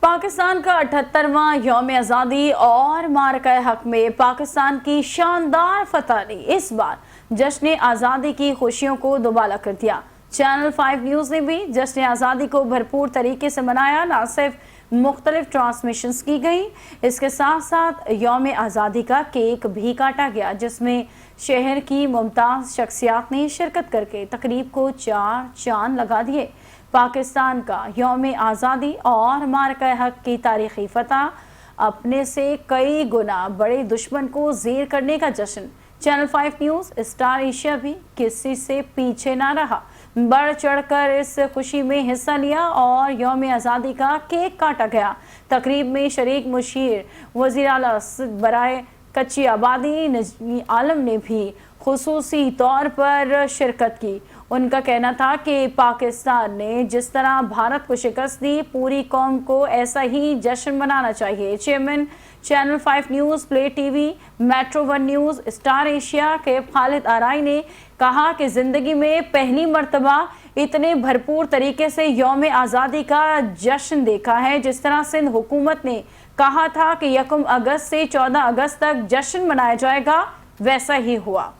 पाकिस्तान का 78वां यौम आज़ादी और मारका हक में पाकिस्तान की शानदार फतह ने इस बार जश्न आज़ादी की खुशियों को दुबाला कर दिया। चैनल 5 न्यूज़ ने भी जश्न आज़ादी को भरपूर तरीके से मनाया। न सिर्फ मुख्तलिफ ट्रांसमिशंस की गई, इसके साथ साथ यौम आज़ादी का केक भी काटा गया, जिसमें शहर की मुमताज़ शख्सियात ने शिरकत करके तकरीब को 4 चांद लगा दिए। पाकिस्तान का यौम आज़ादी और मारका हक की तारीखी फतह अपने से कई गुना बड़े दुश्मन को ज़ेर करने का जश्न। चैनल 5 न्यूज़, स्टार एशिया भी किसी से पीछे ना रहा, बढ़ चढ़कर इस खुशी में हिस्सा लिया और यौम आज़ादी का केक काटा गया। तकरीब में शरीक मुशीर वज़ीर आला बराए कच्ची आबादी नजमी आलम ने भी खुसूसी तौर पर शिरकत की। उनका कहना था कि पाकिस्तान ने जिस तरह भारत को शिकस्त दी, पूरी कौम को ऐसा ही जश्न मनाना चाहिए। Chairman channel 5 news, play TV, metro 1 news, star Asia के खालिद आराई ने कहा कि ज़िंदगी में पहली मर्तबा इतने भरपूर तरीके से यौम आज़ादी का जश्न देखा है। जिस तरह सिंध हुकूमत ने कहा था कि 1 अगस्त से 14 अगस्त तक जश्न मनाया जाएगा, वैसा ही हुआ।